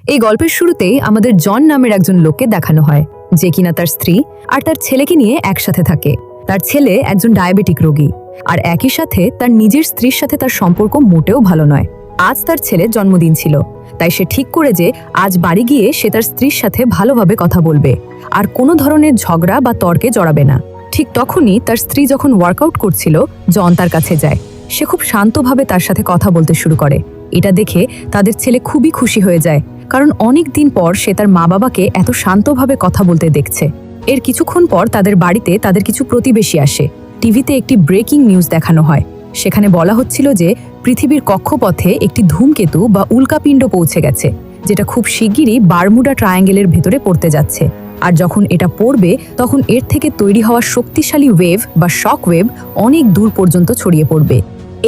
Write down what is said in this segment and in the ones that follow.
এই গল্পের শুরুতেই আমাদের জন নামের একজন লোককে দেখানো হয়, যে কিনা তার স্ত্রী আর তার ছেলেকে নিয়ে একসাথে থাকে। তার ছেলে একজন ডায়াবেটিক রোগী, আর একই সাথে তার নিজের স্ত্রীর সাথে তার সম্পর্ক মোটেও ভালো নয়। আজ তার ছেলের জন্মদিন ছিল, তাই সে ঠিক করে যে আজ বাড়ি গিয়ে সে তার স্ত্রীর সাথে ভালোভাবে কথা বলবে আর কোনো ধরনের ঝগড়া বা তর্কে জড়াবে না। ঠিক তখনই তার স্ত্রী যখন ওয়ার্কআউট করছিল, জন তার কাছে যায়। সে খুব শান্তভাবে তার সাথে কথা বলতে শুরু করে। এটা দেখে তাদের ছেলে খুবই খুশি হয়ে যায়, কারণ অনেক দিন পর সে তার মা বাবাকে এত শান্তভাবে কথা বলতে দেখছে। এর কিছুক্ষণ পর তাদের বাড়িতে তাদের কিছু প্রতিবেশী আসে। টিভিতে একটি ব্রেকিং নিউজ দেখানো হয়। সেখানে বলা হচ্ছিল যে পৃথিবীর কক্ষপথে একটি ধূমকেতু বা উল্কাপিণ্ড পৌঁছে গেছে, যেটা খুব শিগগিরই বারমুডা ট্রায়াঙ্গেলের ভেতরে পড়তে যাচ্ছে। আর যখন এটা পড়বে, তখন এর থেকে তৈরি হওয়া শক্তিশালী ওয়েভ বা শক ওয়েভ অনেক দূর পর্যন্ত ছড়িয়ে পড়বে।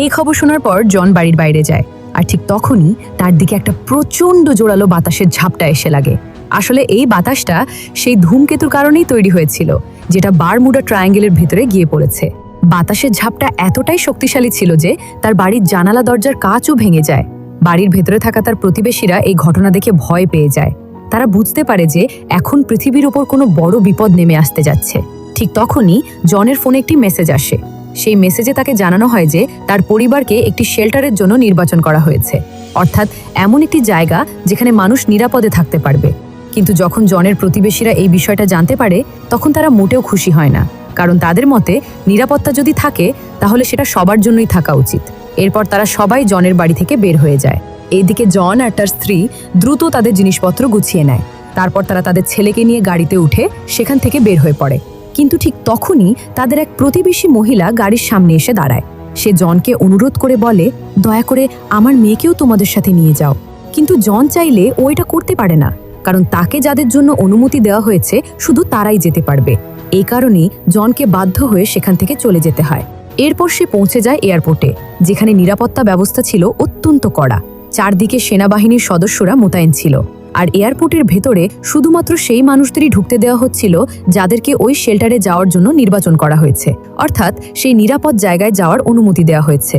এই খবর শোনার পর জন বাড়ির বাইরে যায়, আর ঠিক তখনই তার দিকে একটা প্রচণ্ড জোরালো বাতাসের ঝাপটা এসে লাগে। আসলে এই বাতাসটা সেই ধূমকেতুর কারণেই তৈরি হয়েছিল, যেটা বারমুডা ট্রায়াঙ্গেলের ভেতরে গিয়ে পড়েছে। বাতাসের ঝাপটা এতটাই শক্তিশালী ছিল যে তার বাড়ির জানালা দরজার কাঁচও ভেঙে যায়। বাড়ির ভেতরে থাকা তার প্রতিবেশীরা এই ঘটনা দেখে ভয় পেয়ে যায়। তারা বুঝতে পারে যে এখন পৃথিবীর ওপর কোনো বড় বিপদ নেমে আসতে যাচ্ছে। ঠিক তখনই জনের ফোনে একটি মেসেজ আসে। সেই মেসেজে তাকে জানানো হয় যে তার পরিবারকে একটি শেল্টারের জন্য নির্বাচন করা হয়েছে, অর্থাৎ এমন একটি জায়গা যেখানে মানুষ নিরাপদে থাকতে পারবে। কিন্তু যখন জনের প্রতিবেশীরা এই বিষয়টা জানতে পারে, তখন তারা মোটেও খুশি হয় না, কারণ তাদের মতে নিরাপত্তা যদি থাকে তাহলে সেটা সবার জন্যই থাকা উচিত। এরপর তারা সবাই জনের বাড়ি থেকে বের হয়ে যায়। এইদিকে জন আর তার স্ত্রী দ্রুত তাদের জিনিসপত্র গুছিয়ে নেয়। তারপর তারা তাদের ছেলেকে নিয়ে গাড়িতে উঠে সেখান থেকে বের হয়ে পড়ে। কিন্তু ঠিক তখনই তাদের এক প্রতিবেশী মহিলা গাড়ির সামনে এসে দাঁড়ায়। সে জনকে অনুরোধ করে বলে, দয়া করে আমার মেয়েকেও তোমাদের সাথে নিয়ে যাও। কিন্তু জন চাইলে ও এটা করতে পারে না, কারণ তাকে যাদের জন্য অনুমতি দেওয়া হয়েছে শুধু তারাই যেতে পারবে। এই কারণেই জনকে বাধ্য হয়ে সেখান থেকে চলে যেতে হয়। এরপর সে পৌঁছে যায় এয়ারপোর্টে, যেখানে নিরাপত্তা ব্যবস্থা ছিল অত্যন্ত কড়া। চারদিকে সেনাবাহিনীর সদস্যরা মোতায়েন ছিল, আর এয়ারপোর্টের ভেতরে শুধুমাত্র সেই মানুষদেরই ঢুকতে দেওয়া হচ্ছিল যাদেরকে ওই শেল্টারে যাওয়ার জন্য নির্বাচন করা হয়েছে, অর্থাৎ সেই নিরাপদ জায়গায় যাওয়ার অনুমতি দেওয়া হয়েছে।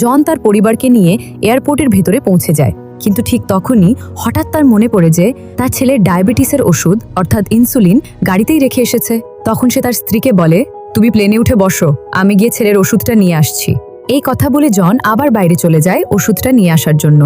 জন তার পরিবারকে নিয়ে এয়ারপোর্টের ভেতরে পৌঁছে যায়। কিন্তু ঠিক তখনই হঠাৎ তার মনে পড়ে যে তার ছেলের ডায়াবেটিসের ওষুধ অর্থাৎ ইনসুলিন গাড়িতেই রেখে এসেছে। তখন সে তার স্ত্রীকে বলে, তুমি প্লেনে উঠে বসো, আমি গিয়ে ছেলের ওষুধটা নিয়ে আসছি। এই কথা বলে জন আবার বাইরে চলে যায় ওষুধটা নিয়ে আসার জন্য।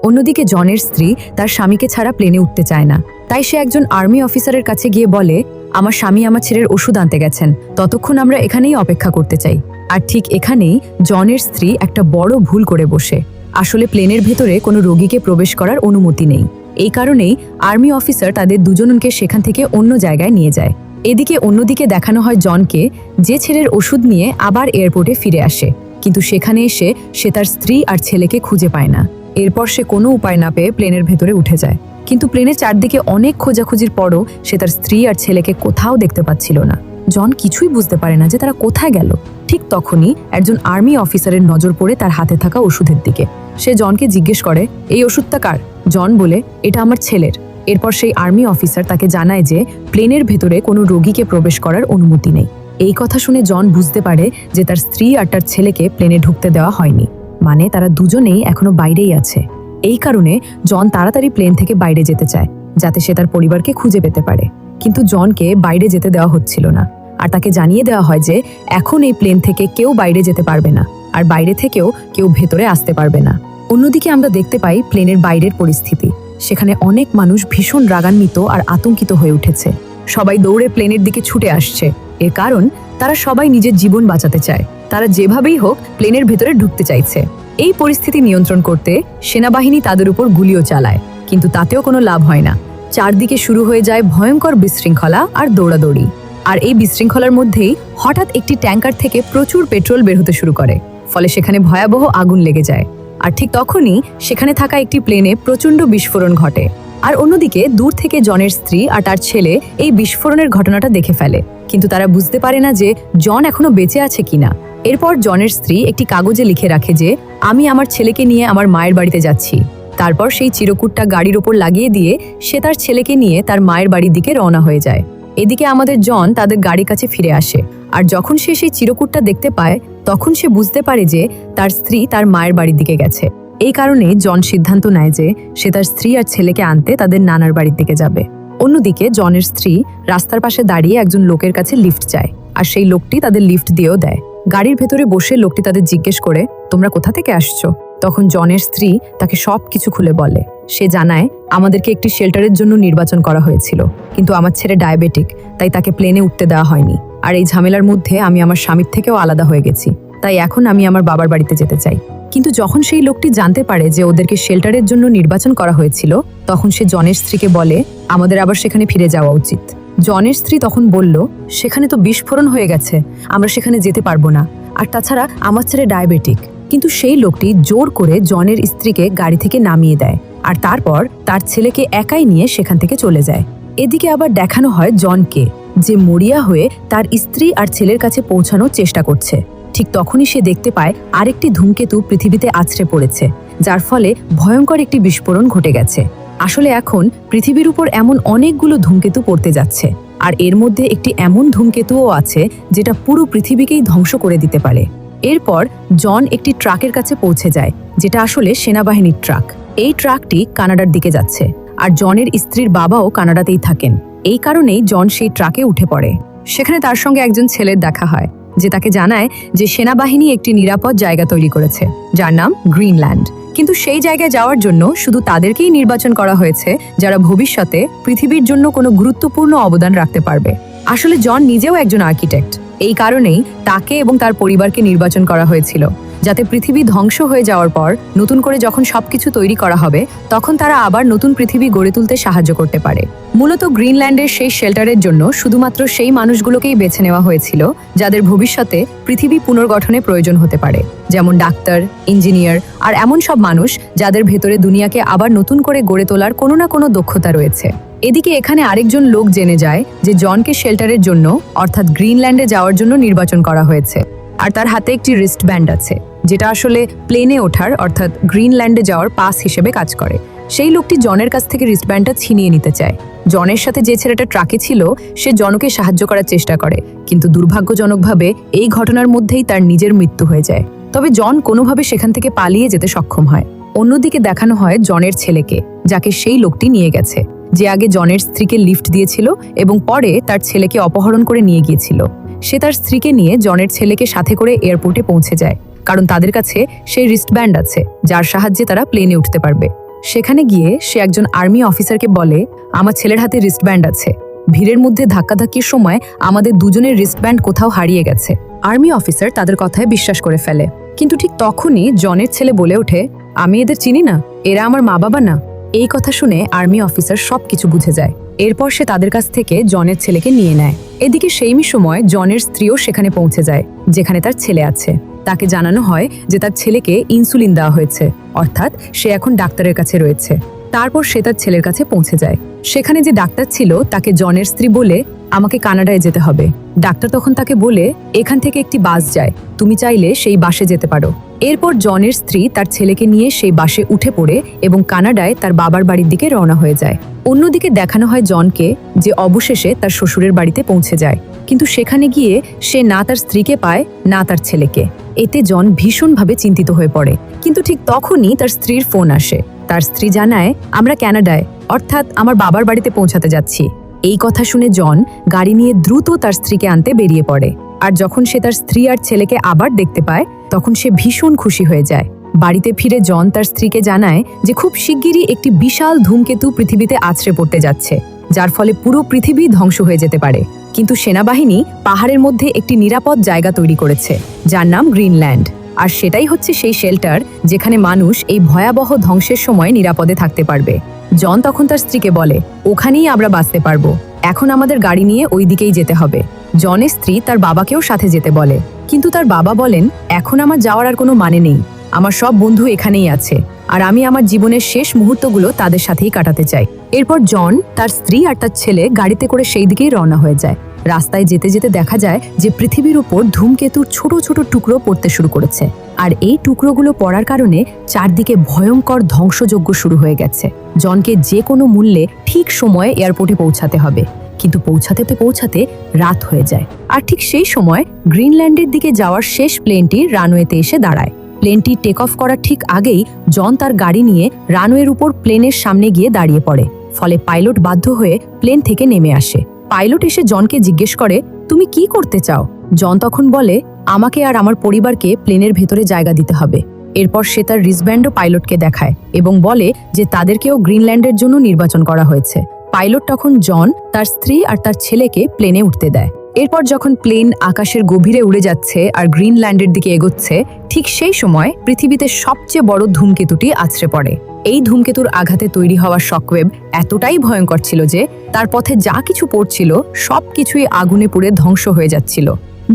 অন্যদিকে জনের স্ত্রী তার স্বামীকে ছাড়া প্লেনে উঠতে চায় না, তাই সে একজন আর্মি অফিসারের কাছে গিয়ে বলে, আমার স্বামী আমার ছেলের ওষুধ আনতে গেছেন, ততক্ষণ আমরা এখানেই অপেক্ষা করতে চাই। আর ঠিক এখানেই জনের স্ত্রী একটা বড় ভুল করে বসে। আসলে প্লেনের ভেতরে কোনো রোগীকে প্রবেশ করার অনুমতি নেই। এই কারণেই আর্মি অফিসার তাদের দুজনকে সেখান থেকে অন্য জায়গায় নিয়ে যায়। এদিকে অন্যদিকে দেখানো হয় জনকে, যে ছেলের ওষুধ নিয়ে আবার এয়ারপোর্টে ফিরে আসে, কিন্তু সেখানে এসে সে তার স্ত্রী আর ছেলেকে খুঁজে পায় না। এরপর সে কোনো উপায় না পেয়ে প্লেনের ভেতরে উঠে যায়, কিন্তু প্লেনের চারদিকে অনেক খোঁজাখুঁজির পরও সে তার স্ত্রী আর ছেলেকে কোথাও দেখতে পাচ্ছিল না। জন কিছুই বুঝতে পারে না যে তারা কোথায় গেল। ঠিক তখনই একজন আর্মি অফিসারের নজর পড়ে তার হাতে থাকা ওষুধের দিকে। সে জনকে জিজ্ঞেস করে, এই ওষুধটা কার? জন বলে, এটা আমার ছেলের। এরপর সেই আর্মি অফিসার তাকে জানায় যে প্লেনের ভেতরে কোনো রোগীকে প্রবেশ করার অনুমতি নেই। এই কথা শুনে জন বুঝতে পারে যে তার স্ত্রী আর তার ছেলেকে প্লেনে ঢুকতে দেওয়া হয়নি, মানে তারা দুজনেই এখনো বাইরেই আছে। এই কারণে জন তাড়াতাড়ি প্লেন থেকে বাইরে যেতে চায়, যাতে সে তার পরিবারকে খুঁজে পেতে পারে। কিন্তু জনকে বাইরে যেতে দেওয়া হচ্ছিল না, আর তাকে জানিয়ে দেওয়া হয় যে এখন এই প্লেন থেকে কেউ বাইরে যেতে পারবে না, আর বাইরে থেকেও কেউ ভেতরে আসতে পারবে না। অন্যদিকে আমরা দেখতে পাই প্লেনের বাইরের পরিস্থিতি। সেখানে অনেক মানুষ ভীষণ রাগান্বিত আর আতঙ্কিত হয়ে উঠেছে। সবাই দৌড়ে প্লেনের দিকে ছুটে আসছে। এর কারণ তারা সবাই নিজের জীবন বাঁচাতে চায়। তারা যেভাবেই হোক প্লেনের ভেতরে ঢুকতে চাইছে। এই পরিস্থিতি নিয়ন্ত্রণ করতে সেনাবাহিনী তাদের উপর গুলিও চালায়, কিন্তু তাতেও কোনো লাভ হয় না। চারদিকে শুরু হয়ে যায় ভয়ঙ্কর বিশৃঙ্খলা আর দৌড়াদৌড়ি। আর এই বিশৃঙ্খলার মধ্যেই হঠাৎ একটি ট্যাঙ্কার থেকে প্রচুর পেট্রোল বের হতে শুরু করে, ফলে সেখানে ভয়াবহ আগুন লেগে যায়। আর ঠিক তখনই সেখানে থাকা একটি প্লেনে প্রচণ্ড বিস্ফোরণ ঘটে। আর অন্যদিকে দূর থেকে জনের স্ত্রী আর তার ছেলে এই বিস্ফোরণের ঘটনাটা দেখে ফেলে, কিন্তু তারা বুঝতে পারে না যে জন এখনো বেঁচে আছে কিনা। এরপর জনের স্ত্রী একটি কাগজে লিখে রাখে যে আমি আমার ছেলেকে নিয়ে আমার মায়ের বাড়িতে যাচ্ছি। তারপর সেই চিরকুটটা গাড়ির ওপর লাগিয়ে দিয়ে সে তার ছেলেকে নিয়ে তার মায়ের বাড়ির দিকে রওনা হয়ে যায়। এদিকে আমাদের জন তাদের গাড়ির কাছে ফিরে আসে, আর যখন সে সেই চিরকুটটা দেখতে পায় তখন সে বুঝতে পারে যে তার স্ত্রী তার মায়ের বাড়ির দিকে গেছে। এই কারণে জন সিদ্ধান্ত নেয় যে সে তার স্ত্রী আর ছেলেকে আনতে তাদের নানার বাড়ির দিকে যাবে। অন্যদিকে জনের স্ত্রী রাস্তার পাশে দাঁড়িয়ে একজন লোকের কাছে লিফট চায়, আর সেই লোকটি তাদের লিফট দিয়েও দেয়। গাড়ির ভেতরে বসে লোকটি তাদের জিজ্ঞেস করে, তোমরা কোথা থেকে আসছো? তখন জনের স্ত্রী তাকে সব কিছু খুলে বলে। সে জানায়, আমাদেরকে একটি শেল্টারের জন্য নির্বাচন করা হয়েছিল, কিন্তু আমার ছেলে ডায়াবেটিক, তাই তাকে প্লেনে উঠতে দেওয়া হয়নি। আর এই ঝামেলার মধ্যে আমি আমার স্বামীর থেকেও আলাদা হয়ে গেছি, তাই এখন আমি আমার বাবার বাড়িতে যেতে চাই। কিন্তু যখন সেই লোকটি জানতে পারে যে ওদেরকে শেল্টারের জন্য নির্বাচন করা হয়েছিল, তখন সে জনের স্ত্রীকে বলে, আমাদের আবার সেখানে ফিরে যাওয়া উচিত। জনের স্ত্রী তখন বলল, সেখানে তো বিস্ফোরণ হয়ে গেছে, আমরা সেখানে যেতে পারবো না, আর তাছাড়া আমার ছেলে ডায়াবেটিক। কিন্তু সেই লোকটি জোর করে জনের স্ত্রীকে গাড়ি থেকে নামিয়ে দেয়, আর তারপর তার ছেলেকে একাই নিয়ে সেখান থেকে চলে যায়। এদিকে আবার দেখানো হয় জনকে, যে মরিয়া হয়ে তার স্ত্রী আর ছেলের কাছে পৌঁছানোর চেষ্টা করছে। ঠিক তখনই সে দেখতে পায় আরেকটি ধূমকেতু পৃথিবীতে আছড়ে পড়েছে, যার ফলে ভয়ঙ্কর একটি বিস্ফোরণ ঘটে গেছে। আসলে এখন পৃথিবীর উপর এমন অনেকগুলো ধূমকেতু পড়তে যাচ্ছে, আর এর মধ্যে একটি এমন ধূমকেতুও আছে যেটা পুরো পৃথিবীকেই ধ্বংস করে দিতে পারে। এরপর জন একটি ট্রাকের কাছে পৌঁছে যায়, যেটা আসলে সেনাবাহিনীর ট্রাক। এই ট্রাকটি কানাডার দিকে যাচ্ছে, আর জনের স্ত্রীর বাবাও কানাডাতেই থাকেন। এই কারণেই জন সেই ট্রাকে উঠে পড়ে। সেখানে তার সঙ্গে একজন ছেলের দেখা হয়, যে তাকে জানায় যে সেনাবাহিনী একটি নিরাপদ জায়গা তৈরি করেছে, যার নাম গ্রিনল্যান্ড। কিন্তু সেই জায়গায় যাওয়ার জন্য শুধু তাদেরকেই নির্বাচন করা হয়েছে যারা ভবিষ্যতে পৃথিবীর জন্য কোনো গুরুত্বপূর্ণ অবদান রাখতে পারবে। আসলে জন নিজেও একজন আর্কিটেক্ট, এই কারণেই তাকে এবং তার পরিবারকে নির্বাচন করা হয়েছিল, যাতে পৃথিবী ধ্বংস হয়ে যাওয়ার পর নতুন করে যখন সবকিছু তৈরি করা হবে, তখন তারা আবার নতুন পৃথিবী গড়ে তুলতে সাহায্য করতে পারে। মূলত গ্রিনল্যান্ডের সেই শেল্টারের জন্য শুধুমাত্র সেই মানুষগুলোকেই বেছে নেওয়া হয়েছিল যাদের ভবিষ্যতে পৃথিবী পুনর্গঠনে প্রয়োজন হতে পারে, যেমন ডাক্তার, ইঞ্জিনিয়ার আর এমন সব মানুষ যাদের ভেতরে দুনিয়াকে আবার নতুন করে গড়ে তোলার কোনো না কোনো দক্ষতা রয়েছে। এদিকে এখানে আরেকজন লোক জেনে যায় যে জনকে শেল্টারের জন্য অর্থাৎ গ্রিনল্যান্ডে যাওয়ার জন্য নির্বাচন করা হয়েছে, আর তার হাতে একটি রিস্ট ব্যান্ড আছে, যেটা আসলে প্লেনে ওঠার অর্থাৎ গ্রিনল্যান্ডে যাওয়ার পাস হিসেবে কাজ করে। সেই লোকটি জনের কাছ থেকে রিস্ট ব্যান্ডটা ছিনিয়ে নিতে চায়। জনের সাথে যে ছেলেটা ট্রাকে ছিল সে জনকে সাহায্য করার চেষ্টা করে, কিন্তু দুর্ভাগ্যজনকভাবে এই ঘটনার মধ্যেই তার নিজের মৃত্যু হয়ে যায়। তবে জন কোনোভাবে সেখান থেকে পালিয়ে যেতে সক্ষম হয়। অন্যদিকে দেখানো হয় জনের ছেলেকে, যাকে সেই লোকটি নিয়ে গেছে, যে আগে জনের স্ত্রীকে লিফট দিয়েছিল এবং পরে তার ছেলেকে অপহরণ করে নিয়ে গিয়েছিল। সে তার স্ত্রীকে নিয়ে জনের ছেলেকে সাথে করে এয়ারপোর্টে পৌঁছে যায়, কারণ তাদের কাছে সেই রিস্টব্যান্ড আছে যার সাহায্যে তারা প্লেনে উঠতে পারবে। সেখানে গিয়ে সে একজন আর্মি অফিসারকে বলে, আমার ছেলের হাতে রিস্টব্যান্ড আছে, ভিড়ের মধ্যে ধাক্কাধাক্কির সময় আমাদের দুজনের রিস্টব্যান্ড কোথাও হারিয়ে গেছে। আর্মি অফিসার তাদের কথায় বিশ্বাস করে ফেলে, কিন্তু ঠিক তখনই জনের ছেলে বলে ওঠে, আমি এদের চিনি না, এরা আমার মা বাবা না। এই কথা শুনে আর্মি অফিসার সবকিছু বুঝে যায়। এরপর সে তাদের কাছ থেকে জনের ছেলেকে নিয়ে নেয়। এদিকে সেইমি সময় জনের স্ত্রীও সেখানে পৌঁছে যায়, যেখানে তার ছেলে আছে। তাকে জানানো হয় যে তার ছেলেকে ইনসুলিন দেওয়া হয়েছে, অর্থাৎ সে এখন ডাক্তারের কাছে রয়েছে। তারপর সে তার ছেলের কাছে পৌঁছে যায়। সেখানে যে ডাক্তার ছিল তাকে জনের স্ত্রী বলে, আমাকে কানাডায় যেতে হবে। ডাক্তার তখন তাকে বলে, এখান থেকে একটি বাস যায়, তুমি চাইলে সেই বাসে যেতে পারো। এরপর জনের স্ত্রী তার ছেলেকে নিয়ে সেই বাসে উঠে পড়ে এবং কানাডায় তার বাবার বাড়ির দিকে রওনা হয়ে যায়। অন্যদিকে দেখানো হয় জনকে, যে অবশেষে তার শ্বশুরের বাড়িতে পৌঁছে যায়, কিন্তু সেখানে গিয়ে সে না তার স্ত্রীকে পায় না তার ছেলেকে। এতে জন ভীষণভাবে চিন্তিত হয়ে পড়ে। কিন্তু ঠিক তখনই তার স্ত্রীর ফোন আসে। তার স্ত্রী জানায়, আমরা কানাডায় অর্থাৎ আমার বাবার বাড়িতে পৌঁছাতে যাচ্ছি। এই কথা শুনে জন গাড়ি নিয়ে দ্রুত তার স্ত্রীকে আনতে বেরিয়ে পড়ে। আর যখন সে তার স্ত্রী আর ছেলেকে আবার দেখতে পায়, তখন সে ভীষণ খুশি হয়ে যায়। বাড়িতে ফিরে জন তার স্ত্রীকে জানায় যে খুব শিগগিরই একটি বিশাল ধূমকেতু পৃথিবীতে আছড়ে পড়তে যাচ্ছে, যার ফলে পুরো পৃথিবী ধ্বংস হয়ে যেতে পারে। কিন্তু সেনাবাহিনী পাহাড়ের মধ্যে একটি নিরাপদ জায়গা তৈরি করেছে, যার নাম গ্রিনল্যান্ড। আর সেটাই হচ্ছে সেই শেল্টার যেখানে মানুষ এই ভয়াবহ ধ্বংসের সময় নিরাপদে থাকতে পারবে। জন তখন তার স্ত্রীকে বলে, ওখানেই আমরা বাঁচতে পারবো, এখন আমাদের গাড়ি নিয়ে ওই দিকেই যেতে হবে। জনের স্ত্রী তার বাবাকেও সাথে যেতে বলে, কিন্তু তার বাবা বলেন, এখন আমার যাওয়ার আর কোনো মানে নেই, আমার সব বন্ধু এখানেই আছে, আর আমি আমার জীবনের শেষ মুহূর্তগুলো তাদের সাথেই কাটাতে চাই। এরপর জন, তার স্ত্রী আর তার ছেলে গাড়িতে করে সেই দিকেই রওনা হয়ে যায়। রাস্তায় যেতে যেতে দেখা যায় যে পৃথিবীর উপর ধূমকেতুর ছোট ছোট টুকরো পড়তে শুরু করেছে, আর এই টুকরোগুলো পড়ার কারণে চারদিকে ভয়ঙ্কর ধ্বংসযজ্ঞ শুরু হয়ে গেছে। জনকে যে কোনো মূল্যে ঠিক সময়ে এয়ারপোর্টে পৌঁছাতে হবে, কিন্তু পৌঁছাতে রাত হয়ে যায়। আর ঠিক সেই সময় গ্রিনল্যান্ডের দিকে যাওয়ার শেষ প্লেনটি রানওয়েতে এসে দাঁড়ায়। প্লেনটি টেক অফ করার ঠিক আগেই জন তার গাড়ি নিয়ে রানওয়ের উপর প্লেনের সামনে গিয়ে দাঁড়িয়ে পড়ে। ফলে পাইলট বাধ্য হয়ে প্লেন থেকে নেমে আসে। পাইলট এসে জনকে জিজ্ঞেস করে, তুমি কি করতে চাও? জন তখন বলে, আমাকে আর আমার পরিবারকে প্লেনের ভেতরে জায়গা দিতে হবে। এরপর সে তার রিসব্যান্ডও পাইলটকে দেখায় এবং বলে যে তাদেরকেও গ্রিনল্যান্ডের জন্য নির্বাচন করা হয়েছে। পাইলট তখন জন, তার স্ত্রী আর তার ছেলেকে প্লেনে উঠতে দেয়। এরপর যখন প্লেন আকাশের গভীরে উড়ে যাচ্ছে আর গ্রিনল্যান্ডের দিকে এগোচ্ছে, ঠিক সেই সময় পৃথিবীতে সবচেয়ে বড় ধূমকেতুটি আছড়ে পড়ে। এই ধূমকেতুর আঘাতে তৈরি হওয়া শকওয়েভ এতটাই ভয়ঙ্কর ছিল যে তার পথে যা কিছু পড়ছিল সবকিছুই আগুনে পুড়ে ধ্বংস হয়ে যাচ্ছিল।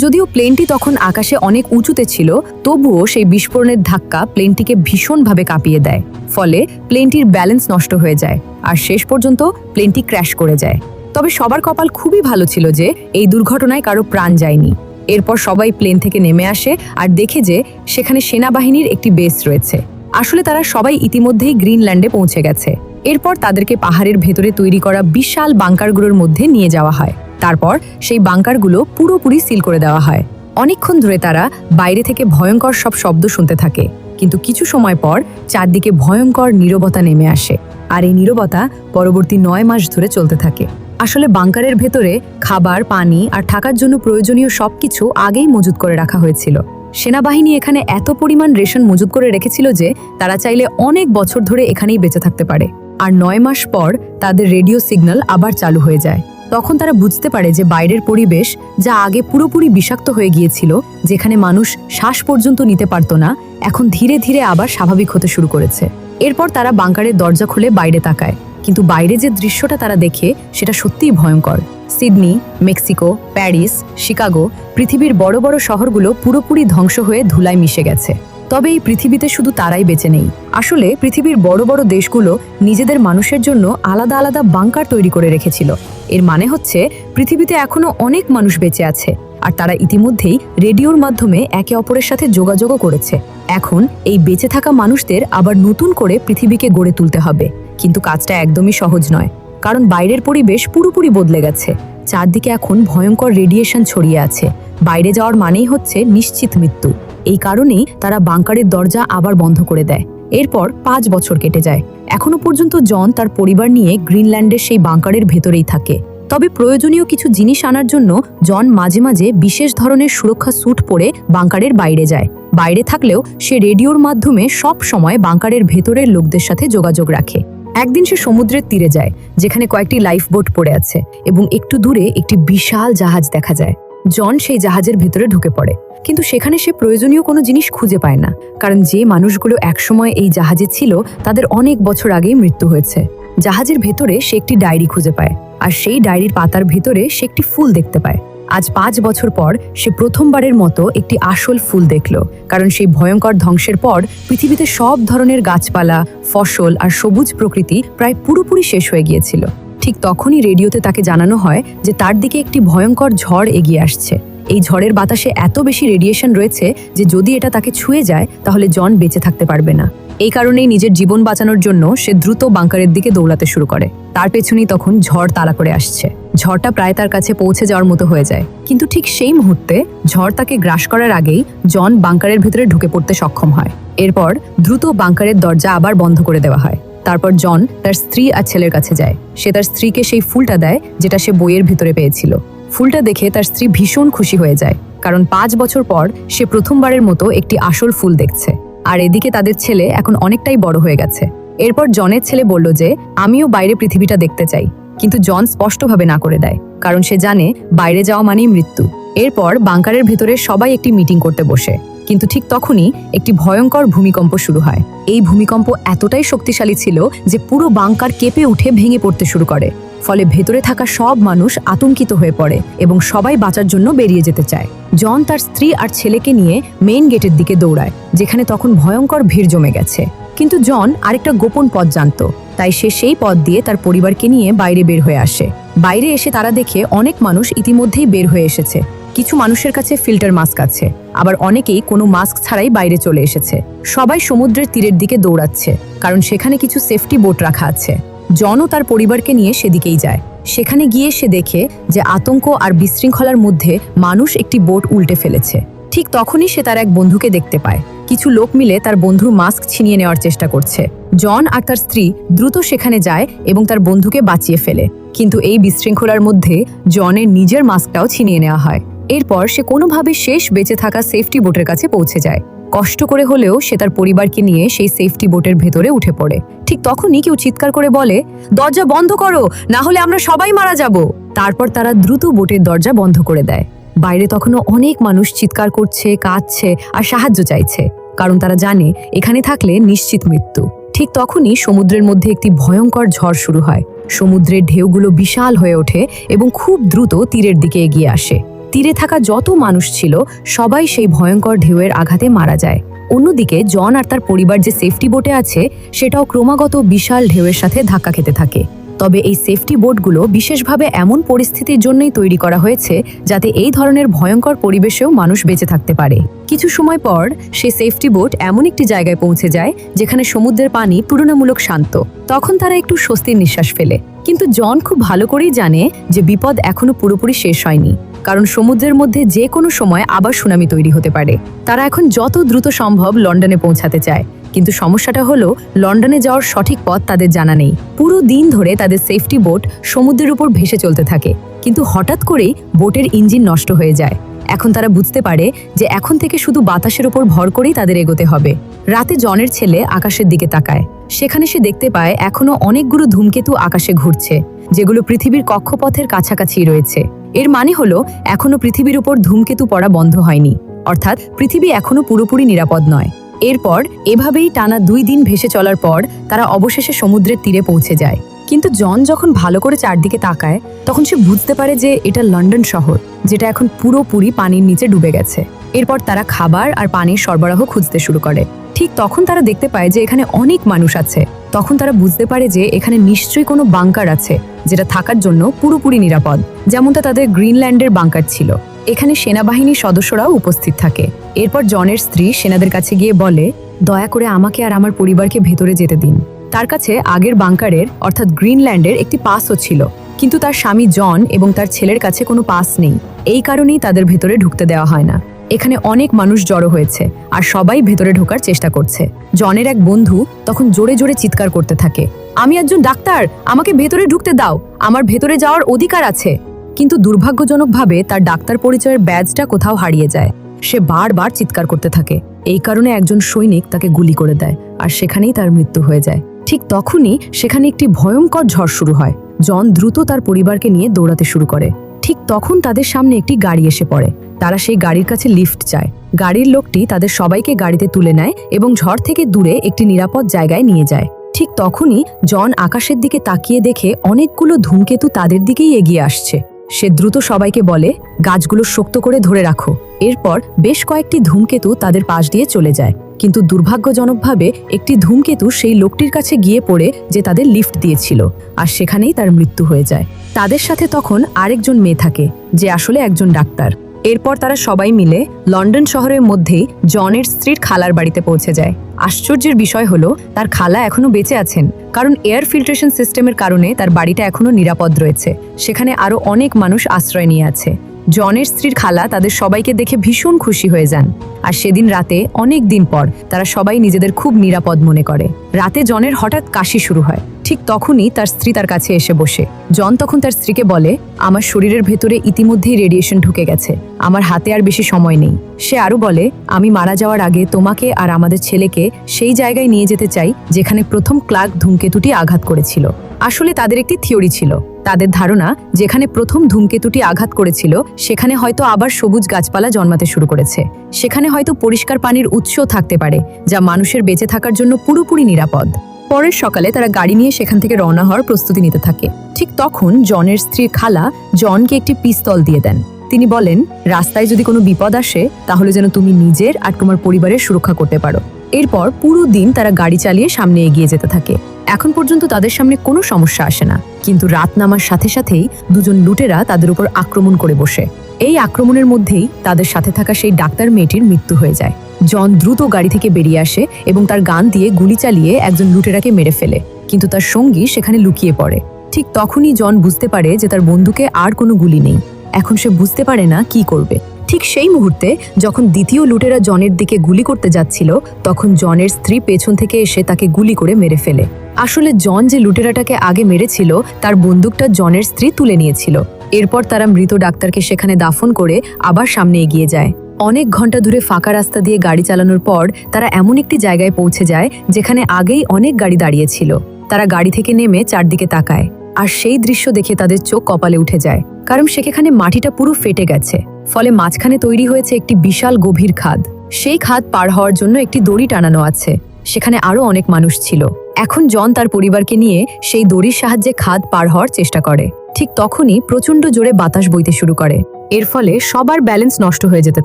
যদিও প্লেনটি তখন আকাশে অনেক উঁচুতে ছিল, তবুও সেই বিস্ফোরণের ধাক্কা প্লেনটিকে ভীষণভাবে কাঁপিয়ে দেয়। ফলে প্লেনটির ব্যালেন্স নষ্ট হয়ে যায় আর শেষ পর্যন্ত প্লেনটি ক্র্যাশ করে যায়। তবে সবার কপাল খুবই ভালো ছিল যে এই দুর্ঘটনায় কারো প্রাণ যায়নি। এরপর সবাই প্লেন থেকে নেমে আসে আর দেখে যে সেখানে সেনাবাহিনীর একটি বেস রয়েছে। আসলে তারা সবাই ইতিমধ্যেই গ্রিনল্যান্ডে পৌঁছে গেছে। এরপর তাদেরকে পাহাড়ের ভেতরে তৈরি করা বিশাল বাংকারগুলোর মধ্যে নিয়ে যাওয়া হয়। তারপর সেই বাংকারগুলো পুরোপুরি সিল করে দেওয়া হয়। অনেকক্ষণ ধরে তারা বাইরে থেকে ভয়ঙ্কর সব শব্দ শুনতে থাকে, কিন্তু কিছু সময় পর চারদিকে ভয়ঙ্কর নীরবতা নেমে আসে। আর এই নীরবতা পরবর্তী 9 মাস ধরে চলতে থাকে। আসলে বাংকারের ভেতরে খাবার, পানি আর থাকার জন্য প্রয়োজনীয় সবকিছু আগেই মজুত করে রাখা হয়েছিল। সেনাবাহিনী এখানে এত পরিমাণ রেশন মজুত করে রেখেছিল যে তারা চাইলে অনেক বছর ধরে এখানেই বেঁচে থাকতে পারে। আর 9 মাস পর তাদের রেডিও সিগন্যাল আবার চালু হয়ে যায়। তখন তারা বুঝতে পারে যে বাইরের পরিবেশ, যা আগে পুরোপুরি বিষাক্ত হয়ে গিয়েছিল, যেখানে মানুষ শ্বাস পর্যন্ত নিতে পারত না, এখন ধীরে ধীরে আবার স্বাভাবিক হতে শুরু করেছে। এরপর তারা বাংকারের দরজা খুলে বাইরে তাকায়, কিন্তু বাইরে যে দৃশ্যটা তারা দেখে সেটা সত্যিই ভয়ঙ্কর। সিডনি, মেক্সিকো, প্যারিস, শিকাগো, পৃথিবীর বড় বড় শহরগুলো পুরোপুরি ধ্বংস হয়ে ধুলায় মিশে গেছে। তবে এই পৃথিবীতে শুধু তারাই বেঁচে নেই। আসলে পৃথিবীর বড় বড় দেশগুলো নিজেদের মানুষের জন্য আলাদা আলাদা বাংকার তৈরি করে রেখেছিল। এর মানে হচ্ছে পৃথিবীতে এখনো অনেক মানুষ বেঁচে আছে, আর তারা ইতিমধ্যেই রেডিওর মাধ্যমে একে অপরের সাথে যোগাযোগও করেছে। এখন এই বেঁচে থাকা মানুষদের আবার নতুন করে পৃথিবীকে গড়ে তুলতে হবে। কিন্তু কাজটা একদমই সহজ নয়, কারণ বাইরের পরিবেশ পুরোপুরি বদলে গেছে। চারদিকে এখন ভয়ঙ্কর রেডিয়েশন ছড়িয়ে আছে। বাইরে যাওয়ার মানেই হচ্ছে নিশ্চিত মৃত্যু। এই কারণেই তারা বাংকারের দরজা আবার বন্ধ করে দেয়। এরপর 5 বছর কেটে যায়। এখনো পর্যন্ত জন তার পরিবার নিয়ে গ্রিনল্যান্ডের সেই বাংকারের ভেতরেই থাকে। তবে প্রয়োজনীয় কিছু জিনিস আনার জন্য জন মাঝে মাঝে বিশেষ ধরনের সুরক্ষা স্যুট পরে বাংকারের বাইরে যায়। বাইরে থাকলেও সে রেডিওর মাধ্যমে সব সময় বাংকারের ভেতরের লোকদের সাথে যোগাযোগ রাখে। একদিন সে সমুদ্রের তীরে যায়, যেখানে কয়েকটি লাইফ বোট পড়ে আছে এবং একটু দূরে একটি বিশাল জাহাজ দেখা যায়। জন সেই জাহাজের ভেতরে ঢুকে পড়ে, কিন্তু সেখানে সে প্রয়োজনীয় কোনো জিনিস খুঁজে পায় না, কারণ যে মানুষগুলো একসময় এই জাহাজে ছিল তাদের অনেক বছর আগেই মৃত্যু হয়েছে। জাহাজের ভেতরে সে একটি ডায়েরি খুঁজে পায়, আর সেই ডায়েরির পাতার ভেতরে সে একটি ফুল দেখতে পায়। আজ 5 বছর পর সে প্রথমবারের মতো একটি আসল ফুল দেখল, কারণ সেই ভয়ঙ্কর ধ্বংসের পর পৃথিবীতে সব ধরনের গাছপালা, ফসল আর সবুজ প্রকৃতি প্রায় পুরোপুরি শেষ হয়ে গিয়েছিল। ঠিক তখনই রেডিওতে তাকে জানানো হয় যে তার দিকে একটি ভয়ঙ্কর ঝড় এগিয়ে আসছে। এই ঝড়ের বাতাসে এত বেশি রেডিয়েশন রয়েছে যে যদি এটা তাকে ছুঁয়ে যায় তাহলে জন বেঁচে থাকতে পারবে না। এই কারণেই নিজের জীবন বাঁচানোর জন্য সে দ্রুত বাংকারের দিকে দৌড়াতে শুরু করে। তার পেছনেই তখন ঝড় তাড়া করে আসছে। ঝড়টা প্রায় তার কাছে পৌঁছে যাওয়ার মতো হয়ে যায়, কিন্তু ঠিক সেই মুহূর্তে ঝড় তাকে গ্রাস করার আগেই জন বাংকারের ভেতরে ঢুকে পড়তে সক্ষম হয়। এরপর দ্রুত বাংকারের দরজা আবার বন্ধ করে দেওয়া হয়। তারপর জন তার স্ত্রী আর ছেলের কাছে যায়। সে তার স্ত্রীকে সেই ফুলটা দেয় যেটা সে বইয়ের ভিতরে পেয়েছিল। ফুলটা দেখে তার স্ত্রী ভীষণ খুশি হয়ে যায়, কারণ 5 বছর পর সে প্রথমবারের মতো একটি আসল ফুল দেখছে। আর এদিকে তাদের ছেলে এখন অনেকটাই বড় হয়ে গেছে। এরপর জনের ছেলে বলল যে আমিও বাইরে পৃথিবীটা দেখতে চাই, কিন্তু জন স্পষ্টভাবে না করে দেয়, কারণ সে জানে বাইরে যাওয়া মানেই মৃত্যু। এরপর বাংকারের ভেতরে সবাই একটি মিটিং করতে বসে, কিন্তু ঠিক তখনই একটি ভয়ঙ্কর ভূমিকম্প শুরু হয়। এই ভূমিকম্প এতটাই শক্তিশালী ছিল যে পুরো বাংকার কেঁপে উঠে ভেঙে পড়তে শুরু করে। ফলে ভেতরে থাকা সব মানুষ আতঙ্কিত হয়ে পড়ে এবং সবাই বাঁচার জন্য বেরিয়ে যেতে চায়। জন তার স্ত্রী আর ছেলেকে নিয়ে মেইন গেটের দিকে দৌড়ায়, যেখানে তখন ভয়ঙ্কর ভিড় জমে গেছে। কিন্তু জন আরেকটা গোপন পথ জানত, তাই সে সেই পথ দিয়ে তার পরিবারকে নিয়ে বাইরে বের হয়ে আসে। বাইরে এসে তারা দেখে অনেক মানুষ ইতিমধ্যেই বের হয়ে এসেছে। কিছু মানুষের কাছে ফিল্টার মাস্ক আছে, আবার অনেকেই কোনো মাস্ক ছাড়াই বাইরে চলে এসেছে। সবাই সমুদ্রের তীরের দিকে দৌড়াচ্ছে, কারণ সেখানে কিছু সেফটি বোট রাখা আছে। জনও তার পরিবারকে নিয়ে সেদিকেই যায়। সেখানে গিয়ে সে দেখে যে আতঙ্ক আর বিশৃঙ্খলার মধ্যে মানুষ একটি বোট উল্টে ফেলেছে। ঠিক তখনই সে তার এক বন্ধুকে দেখতে পায়, কিছু লোক মিলে তার বন্ধুর মাস্ক ছিনিয়ে নেওয়ার চেষ্টা করছে। জন আর তার স্ত্রী দ্রুত সেখানে যায় এবং তার বন্ধুকে বাঁচিয়ে ফেলে, কিন্তু এই বিশৃঙ্খলার মধ্যে জনের নিজের মাস্কটাও ছিনিয়ে নেওয়া হয়। এরপর সে কোনোভাবে শেষ বেঁচে থাকা সেফটি বোটের কাছে পৌঁছে যায়। কষ্ট করে হলেও সে তার পরিবারকে নিয়ে সেই সেফটি বোটের ভেতরে উঠে পড়ে। ঠিক তখনই কেউ চিৎকার করে বলে, দরজা বন্ধ করো, না হলে আমরা সবাই মারা যাব। তারপর তারা দ্রুত বোটের দরজা বন্ধ করে দেয়। বাইরে তখনও অনেক মানুষ চিৎকার করছে, কাঁদছে আর সাহায্য চাইছে, কারণ তারা জানে এখানে থাকলে নিশ্চিত মৃত্যু। ঠিক তখনই সমুদ্রের মধ্যে একটি ভয়ঙ্কর ঝড় শুরু হয়। সমুদ্রের ঢেউগুলো বিশাল হয়ে ওঠে এবং খুব দ্রুত তীরের দিকে এগিয়ে আসে। তীরে থাকা যত মানুষ ছিল সবাই সেই ভয়ঙ্কর ঢেউয়ের আঘাতে মারা যায়। অন্যদিকে জন আর তার পরিবার যে সেফটি বোটে আছে সেটাও ক্রমাগত বিশাল ঢেউয়ের সাথে ধাক্কা খেতে থাকে। তবে এই সেফটি বোটগুলো বিশেষভাবে এমন পরিস্থিতির জন্যই তৈরি করা হয়েছে যাতে এই ধরনের ভয়ঙ্কর পরিবেশেও মানুষ বেঁচে থাকতে পারে। কিছু সময় পর সেই সেফটি বোট এমন একটি জায়গায় পৌঁছে যায় যেখানে সমুদ্রের পানি তুলনামূলক শান্ত। তখন তারা একটু স্বস্তির নিঃশ্বাস ফেলে। কিন্তু জন খুব ভালো করেই জানে যে বিপদ এখনো পুরোপুরি শেষ হয়নি, কারণ সমুদ্রের মধ্যে যে কোনো সময় আবার সুনামি তৈরি হতে পারে। তারা এখন যত দ্রুত সম্ভব লন্ডনে পৌঁছাতে চায়, কিন্তু সমস্যাটা হলো লন্ডনে যাওয়ার সঠিক পথ তাদের জানা নেই। পুরো দিন ধরে তাদের সেফটি বোট সমুদ্রের উপর ভেসে চলতে থাকে, কিন্তু হঠাৎ করেই বোটের ইঞ্জিন নষ্ট হয়ে যায়। এখন তারা বুঝতে পারে যে এখন থেকে শুধু বাতাসের উপর ভর করেই তাদের এগোতে হবে। রাতে জনের ছেলে আকাশের দিকে তাকায়। সেখানে সে দেখতে পায় এখনো অনেকগুলো ধূমকেতু আকাশে ঘুরছে, যেগুলো পৃথিবীর কক্ষপথের কাছাকাছি রয়েছে। এর মানে হলো এখনো পৃথিবীর উপর ধূমকেতু পড়া বন্ধ হয়নি, অর্থাৎ পৃথিবী এখনো পুরোপুরি নিরাপদ নয়। এরপর এভাবেই টানা 2 দিন ভেসে চলার পর তারা অবশেষে সমুদ্রের তীরে পৌঁছে যায়। কিন্তু জন যখন ভালো করে চারদিকে তাকায় তখন সে বুঝতে পারে যে এটা লন্ডন শহর, যেটা এখন পুরোপুরি পানির নিচে ডুবে গেছে। এরপর তারা খাবার আর পানির সরবরাহ খুঁজতে শুরু করে। ঠিক তখন তারা দেখতে পায় যে এখানে অনেক মানুষ আছে। তখন তারা বুঝতে পারে যে এখানে নিশ্চয়ই কোনো বাংকার আছে, যেটা থাকার জন্য পুরোপুরি নিরাপদ, যেমনটা তাদের গ্রিনল্যান্ডের বাংকার ছিল। এখানে সেনাবাহিনীর সদস্যরাও উপস্থিত থাকে। এরপর জনের স্ত্রী সেনাদের কাছে গিয়ে বলে, দয়া করে আমাকে আর আমার পরিবারকে ভেতরে যেতে দিন। তার কাছে আগের বাংকারের অর্থাৎ গ্রিনল্যান্ডের একটি পাসও ছিল, কিন্তু তার স্বামী জন এবং তার ছেলের কাছে কোনো পাস নেই। এই কারণেই তাদের ভেতরে ঢুকতে দেওয়া হয় না। এখানে অনেক মানুষ জড়ো হয়েছে আর সবাই ভেতরে ঢোকার চেষ্টা করছে। জনের এক বন্ধু তখন জোরে জোরে চিৎকার করতে থাকে, আমি একজন ডাক্তার, আমাকে ভেতরে ঢুকতে দাও, আমার ভেতরে যাওয়ার অধিকার আছে। কিন্তু দুর্ভাগ্যজনকভাবে তার ডাক্তার পরিচয়ের ব্যাজটা কোথাও হারিয়ে যায়। সে বারবার চিৎকার করতে থাকে। এই কারণে একজন সৈনিক তাকে গুলি করে দেয় আর সেখানেই তার মৃত্যু হয়ে যায়। ঠিক তখনই সেখানে একটি ভয়ঙ্কর ঝড় শুরু হয়। জন দ্রুত তার পরিবারকে নিয়ে দৌড়াতে শুরু করে। ঠিক তখন তাদের সামনে একটি গাড়ি এসে পড়ে। তারা সেই গাড়ির কাছে লিফট চায়। গাড়ির লোকটি তাদের সবাইকে গাড়িতে তুলে নেয় এবং ঝড় থেকে দূরে একটি নিরাপদ জায়গায় নিয়ে যায়। ঠিক তখনই জন আকাশের দিকে তাকিয়ে দেখে অনেকগুলো ধূমকেতু তাদের দিকেই এগিয়ে আসছে। সে দ্রুত সবাইকে বলে, গাছগুলো শক্ত করে ধরে রাখো। এরপর বেশ কয়েকটি ধূমকেতু তাদের পাশ দিয়ে চলে যায়, কিন্তু দুর্ভাগ্যজনকভাবে একটি ধূমকেতু সেই লোকটির কাছে গিয়ে পড়ে যে তাদের লিফট দিয়েছিল, আর সেখানেই তার মৃত্যু হয়ে যায়। তাদের সাথে তখন আরেকজন মেয়ে থাকে, যে আসলে একজন ডাক্তার। এরপর তারা সবাই মিলে লন্ডন শহরের মধ্যেই জনের স্ত্রীর খালার বাড়িতে পৌঁছে যায়। আশ্চর্যের বিষয় হলো তার খালা এখনো বেঁচে আছেন, কারণ এয়ার ফিল্ট্রেশন সিস্টেমের কারণে তার বাড়িটা এখনো নিরাপদ রয়েছে। সেখানে আরো অনেক মানুষ আশ্রয় নিয়ে আছে। জনের স্ত্রীর খালা তাদের সবাইকে দেখে ভীষণ খুশি হয়ে যান, আর সেদিন রাতে অনেক দিন পর তারা সবাই নিজেদের খুব নিরাপদ মনে করে। রাতে জনের হঠাৎ কাশি শুরু হয়। ঠিক তখনই তার স্ত্রী তার কাছে এসে বসে। জন তখন তার স্ত্রীকে বলে, আমার শরীরের ভেতরে ইতিমধ্যেই রেডিয়েশন ঢুকে গেছে, আমার হাতে আর বেশি সময় নেই। সে আরো বলে, আমি মারা যাওয়ার আগে তোমাকে আর আমাদের ছেলেকে সেই জায়গায় নিয়ে যেতে চাই যেখানে প্রথম ক্লার্ক ধূমকেতুটি আঘাত করেছিল। আসলে তাদের একটি থিওরি ছিল। তাদের ধারণা যেখানে প্রথম ধূমকেতুটি আঘাত করেছিল সেখানে হয়তো আবার সবুজ গাছপালা জন্মাতে শুরু করেছে। সেখানে হয়তো পরিষ্কার পানির উৎসও থাকতে পারে, যা মানুষের বেঁচে থাকার জন্য পুরোপুরি নিরাপদ। পরের সকালে তারা গাড়ি নিয়ে সেখান থেকে রওনা হওয়ার প্রস্তুতি নিতে থাকে। ঠিক তখন জনের স্ত্রীর খালা জনকে একটি পিস্তল দিয়ে দেন। তিনি বলেন, রাস্তায় যদি কোনো বিপদ আসে তাহলে যেন তুমি নিজের আর তোমার পরিবারের সুরক্ষা করতে পারো। এরপর পুরো দিন তারা গাড়ি চালিয়ে সামনে এগিয়ে যেতে থাকে। এখন পর্যন্ত তাদের সামনে কোনো সমস্যা আসে না, কিন্তু রাত নামার সাথে সাথেই দুজন লুটেরা তাদের উপর আক্রমণ করে বসে। এই আক্রমণের মধ্যেই তাদের সাথে থাকা সেই ডাক্তার মেয়েটির মৃত্যু হয়ে যায়। জন দ্রুত গাড়ি থেকে বেরিয়ে আসে এবং তার গান দিয়ে গুলি চালিয়ে একজন লুটেরাকে মেরে ফেলে, কিন্তু তার সঙ্গী সেখানে লুকিয়ে পড়ে। ঠিক তখনই জন বুঝতে পারে যে তার বন্দুকে আর কোনো গুলি নেই। এখন সে বুঝতে পারে না কি করবে। ঠিক সেই মুহূর্তে যখন দ্বিতীয় লুটেরা জনের দিকে গুলি করতে যাচ্ছিল, তখন জনের স্ত্রী পেছন থেকে এসে তাকে গুলি করে মেরে ফেলে। আসলে জন যে লুটেরাটাকে আগে মেরেছিল তার বন্দুকটা জনের স্ত্রী তুলে নিয়েছিল। এরপর তারা মৃত ডাক্তারকে সেখানে দাফন করে আবার সামনে এগিয়ে যায়। অনেক ঘন্টা ধরে ফাঁকা রাস্তা দিয়ে গাড়ি চালানোর পর তারা এমন একটি জায়গায় পৌঁছে যায় যেখানে আগেই অনেক গাড়ি দাঁড়িয়েছিল। তারা গাড়ি থেকে নেমে চারদিকে তাকায়, আর সেই দৃশ্য দেখে তাদের চোখ কপালে উঠে যায়, কারণ সেখানে মাটিটা পুরো ফেটে গেছে। ফলে মাঝখানে তৈরি হয়েছে একটি বিশাল গভীর খাদ। সেই খাদ পার হওয়ার জন্য একটি দড়ি টানানো আছে। সেখানে আরো অনেক মানুষ ছিল। এখন জন তার পরিবারকে নিয়ে সেই দড়ির সাহায্যে খাদ পার হওয়ার চেষ্টা করে। ঠিক তখনই প্রচণ্ড জোরে বাতাস বইতে শুরু করে। এর ফলে সবার ব্যালেন্স নষ্ট হয়ে যেতে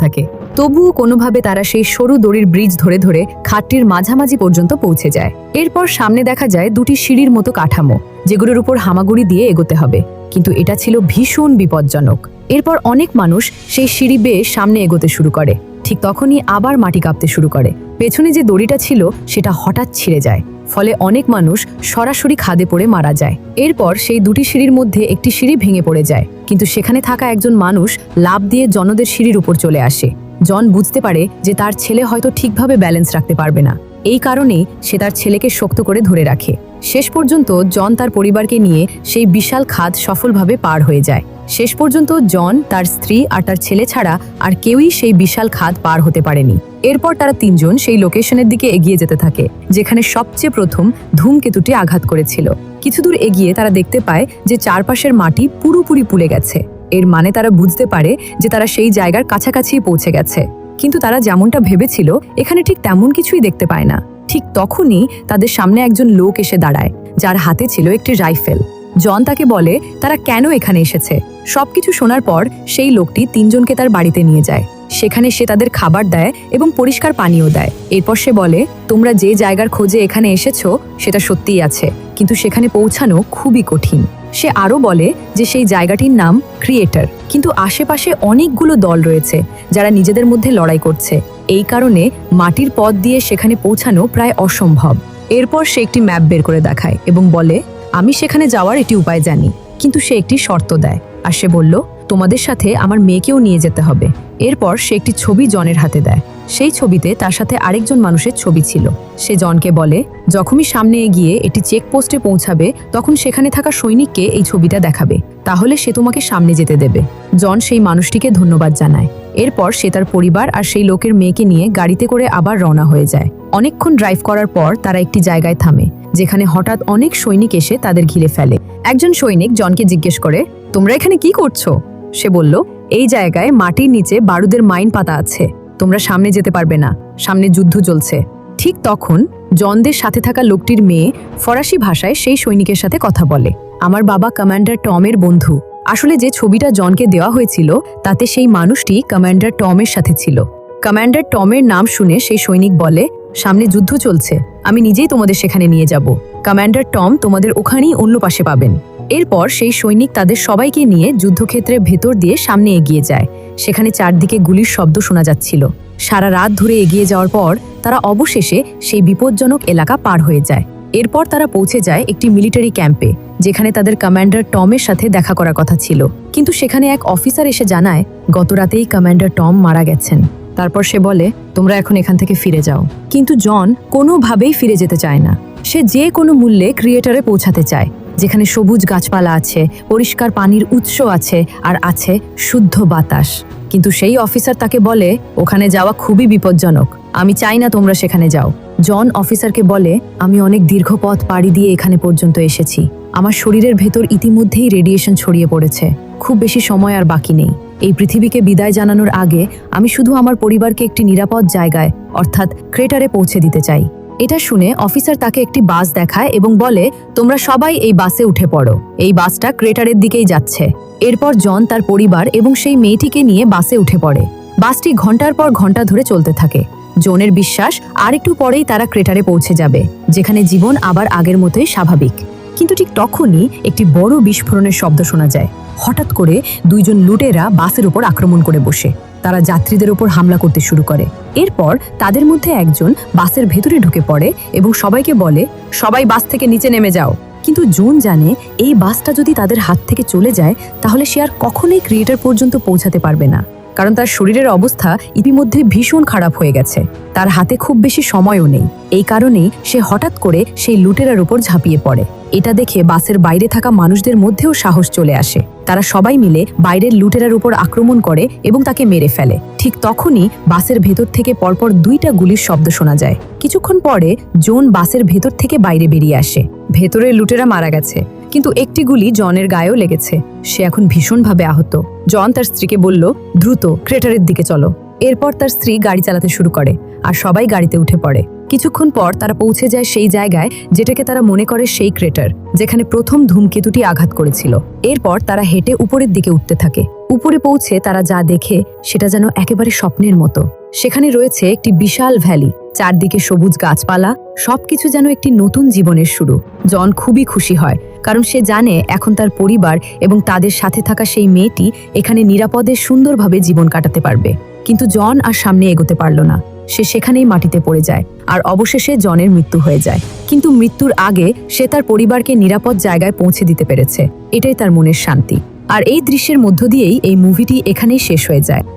থাকে। তবুও কোনোভাবে তারা সেই সরু দড়ির ব্রিজ ধরে ধরে খাদটির মাঝামাঝি পর্যন্ত পৌঁছে যায়। এরপর সামনে দেখা যায় দুটি সিঁড়ির মতো কাঠামো, যেগুলোর উপর হামাগুড়ি দিয়ে এগোতে হবে, কিন্তু এটা ছিল ভীষণ বিপজ্জনক। এরপর অনেক মানুষ সেই সিঁড়ি বেয়ে সামনে এগোতে শুরু করে। ঠিক তখনই আবার মাটি কাঁপতে শুরু করে। পেছনে যে দড়িটা ছিল সেটা হঠাৎ ছিঁড়ে যায়। ফলে অনেক মানুষ সরাসরি খাদে পড়ে মারা যায়। এরপর সেই দুটি সিঁড়ির মধ্যে একটি সিঁড়ি ভেঙে পড়ে যায়, কিন্তু সেখানে থাকা একজন মানুষ লাফ দিয়ে জনদের সিঁড়ির উপর চলে আসে। জন বুঝতে পারে যে তার ছেলে হয়তো ঠিকভাবে ব্যালেন্স রাখতে পারবে না। এই কারণেই সে তার ছেলেকে শক্ত করে ধরে রাখে। শেষ পর্যন্ত জন তার পরিবারকে নিয়ে সেই বিশাল খাদ সফলভাবে পার হয়ে যায়। শেষ পর্যন্ত জন, তার স্ত্রী আর তার ছেলে ছাড়া আর কেউই সেই বিশাল খাদ পার হতে পারেনি। এরপর তারা তিনজন সেই লোকেশনের দিকে এগিয়ে যেতে থাকে যেখানে সবচেয়ে প্রথম ধূমকেতুটি আঘাত করেছিল। কিছু দূর এগিয়ে তারা দেখতে পায় যে চারপাশের মাটি পুরোপুরি পুড়ে গেছে। এর মানে তারা বুঝতে পারে যে তারা সেই জায়গার কাছাকাছি পৌঁছে গেছে। কিন্তু তারা যেমনটা ভেবেছিল এখানে ঠিক তেমন কিছুই দেখতে পায় না। ঠিক তখনই তাদের সামনে একজন লোক এসে দাঁড়ায়, যার হাতে ছিল একটি রাইফেল। জন তাকে বলে তারা কেন এখানে এসেছে। সবকিছু শোনার পর সেই লোকটি তিনজনকে তার বাড়িতে নিয়ে যায়। সেখানে সে তাদের খাবার দেয় এবং পরিষ্কার পানীয় দেয়। এরপর সে বলে, তোমরা যে জায়গার খোঁজে এখানে এসেছো সেটা সত্যিই আছে, কিন্তু সেখানে পৌঁছানো খুবই কঠিন। সে আরও বলে যে সেই জায়গাটির নাম ক্রিয়েটর, কিন্তু আশেপাশে অনেকগুলো দল রয়েছে যারা নিজেদের মধ্যে লড়াই করছে। এই কারণে মাটির পথ দিয়ে সেখানে পৌঁছানো প্রায় অসম্ভব। এরপর সে একটি ম্যাপ বের করে দেখায় এবং বলে, আমি সেখানে যাওয়ার একটি উপায় জানি, কিন্তু সে একটি শর্ত দেয়। আর সে বলল, তোমাদের সাথে আমার মেয়েকেও নিয়ে যেতে হবে। এরপর সে একটি ছবি জনের হাতে দেয়। সেই ছবিতে তার সাথে আরেকজন মানুষের ছবি ছিল। সে জনকে বলে, যখনই সামনে এগিয়ে এটি চেকপোস্টে পৌঁছাবে তখন সেখানে থাকা সৈনিককে এই ছবিটা দেখাবে, তাহলে সে তোমাকে সামনে যেতে দেবে। জন সেই মানুষটিকে ধন্যবাদ জানায়। এরপর সে তার পরিবার আর সেই লোকের মেয়েকে নিয়ে গাড়িতে করে আবার রওনা হয়ে যায়। অনেকক্ষণ ড্রাইভ করার পর তারা একটি জায়গায় থামে, যেখানে হঠাৎ অনেক সৈনিক এসে তাদের ঘিরে ফেলে। একজন সৈনিক জনকে জিজ্ঞেস করে, তোমরা এখানে কি করছো? সে বলল, এই জায়গায় মাটির নিচে বারুদের মাইন পাতা আছে, তোমরা সামনে যেতে পারবে না, সামনে যুদ্ধ চলছে। ঠিক তখন জনদের সাথে থাকা লোকটির মেয়ে ফরাসি ভাষায় সেই সৈনিকের সাথে কথা বলে, আমার বাবা কমান্ডার টমের বন্ধু। আসলে যে ছবিটা জনকে দেওয়া হয়েছিল তাতে সেই মানুষটি কমান্ডার টমের সাথে ছিল। কমান্ডার টমের নাম শুনে সেই সৈনিক বলে, সামনে যুদ্ধ চলছে, আমি নিজেই তোমাদের সেখানে নিয়ে যাব। কমান্ডার টম তোমাদের ওখানেই অন্য পাশে পাবেন। এরপর সেই সৈনিক তাদের সবাইকে নিয়ে যুদ্ধক্ষেত্রের ভেতর দিয়ে সামনে এগিয়ে যায়। সেখানে চারদিকে গুলির শব্দ শোনা যাচ্ছিল। সারা রাত ধরে এগিয়ে যাওয়ার পর তারা অবশেষে সেই বিপজ্জনক এলাকা পার হয়ে যায়। এরপর তারা পৌঁছে যায় একটি মিলিটারি ক্যাম্পে, যেখানে তাদের কমান্ডার টমের সাথে দেখা করার কথা ছিল। কিন্তু সেখানে এক অফিসার এসে জানায়, গত রাতেই কমান্ডার টম মারা গেছেন। তারপর সে বলে, তোমরা এখন এখান থেকে ফিরে যাও। কিন্তু জন কোনোভাবেই ফিরে যেতে চায় না। সে যে কোনো মূল্যে ক্রিয়েটরে পৌঁছাতে চায়, যেখানে সবুজ গাছপালা আছে, পরিষ্কার পানির উৎস আছে আর আছে শুদ্ধ বাতাস। কিন্তু সেই অফিসার তাকে বলে, ওখানে যাওয়া খুবই বিপজ্জনক, আমি চাই না তোমরা সেখানে যাও। জন অফিসারকে বলে, আমি অনেক দীর্ঘ পথ পাড়ি দিয়ে এখানে পর্যন্ত এসেছি। আমার শরীরের ভেতর ইতিমধ্যেই রেডিয়েশন ছড়িয়ে পড়েছে, খুব বেশি সময় আর বাকি নেই। এই পৃথিবীকে বিদায় জানানোর আগে আমি শুধু আমার পরিবারকে একটি নিরাপদ জায়গায় অর্থাৎ ক্রেটারে পৌঁছে দিতে চাই। এটা শুনে অফিসার তাকে একটি বাস দেখায় এবং বলে, তোমরা সবাই এই বাসে উঠে পড়ো, এই বাসটা ক্রেটারের দিকেই যাচ্ছে। এরপর জন তার পরিবার এবং সেই মেয়েটিকে নিয়ে বাসে উঠে পড়ে। বাসটি ঘন্টার পর ঘন্টা ধরে চলতে থাকে। জনের বিশ্বাস আর একটু পরেই তারা ক্রেটারে পৌঁছে যাবে, যেখানে জীবন আবার আগের মতোই স্বাভাবিক। কিন্তু ঠিক তখনই একটি বড় বিস্ফোরণের শব্দ শোনা যায়। হঠাৎ করে দুইজন লুটেরা বাসের উপর আক্রমণ করে বসে। তারা যাত্রীদের উপর হামলা করতে শুরু করে। এরপর তাদের মধ্যে একজন বাসের ভেতরে ঢুকে পড়ে এবং সবাইকে বলে, সবাই বাস থেকে নিচে নেমে যাও। কিন্তু জুন জানে এই বাসটা যদি তাদের হাত থেকে চলে যায় তাহলে সে আর কখনোই ক্রিয়েটর পর্যন্ত পৌঁছাতে পারবে না। কারণ তার শরীরের অবস্থা ইতিমধ্যে ভীষণ খারাপ হয়ে গেছে। তার হাতে খুব বেশি সময়ও নেই। এই কারণেই সে হঠাৎ করে সেই লুটেরার উপর ঝাঁপিয়ে পড়ে। এটা দেখে বাসের বাইরে থাকা মানুষদের মধ্যেও সাহস চলে আসে। তারা সবাই মিলে বাইরের লুটেরার উপর আক্রমণ করে এবং তাকে মেরে ফেলে। ঠিক তখনই বাসের ভেতর থেকে পরপর 2টা গুলির শব্দ শোনা যায়। কিছুক্ষণ পরে জন বাসের ভেতর থেকে বাইরে বেরিয়ে আসে। ভেতরের লুটেরা মারা গেছে, কিন্তু একটি গুলি জনের গায়েও লেগেছে। সে এখন ভীষণভাবে আহত। জন তার স্ত্রীকে বলল, দ্রুত ক্রেটারের দিকে চলো। এরপর তার স্ত্রী গাড়ি চালাতে শুরু করে আর সবাই গাড়িতে উঠে পড়ে। কিছুক্ষণ পর তারা পৌঁছে যায় সেই জায়গায় যেটাকে তারা মনে করে সেই ক্রেটার, যেখানে প্রথম ধূমকেতুটি আঘাত করেছিল। এরপর তারা হেঁটে উপরের দিকে উঠতে থাকে। উপরে পৌঁছে তারা যা দেখে সেটা যেন একেবারে স্বপ্নের মতো। সেখানে রয়েছে একটি বিশাল ভ্যালি, চারদিকে সবুজ গাছপালা, সবকিছু যেন একটি নতুন জীবনের শুরু। জন খুবই খুশি হয়, কারণ সে জানে এখন তার পরিবার এবং তাদের সাথে থাকা সেই মেয়েটি এখানে নিরাপদে সুন্দরভাবে জীবন কাটাতে পারবে। কিন্তু জন আর সামনে এগোতে পারল না। সে সেখানেই মাটিতে পড়ে যায় আর অবশেষে জনের মৃত্যু হয়ে যায়। কিন্তু মৃত্যুর আগে সে তার পরিবারকে নিরাপদ জায়গায় পৌঁছে দিতে পেরেছে। এটাই তার মনের শান্তি। আর এই দৃশ্যের মধ্য দিয়েই এই মুভিটি এখানেই শেষ হয়ে যায়।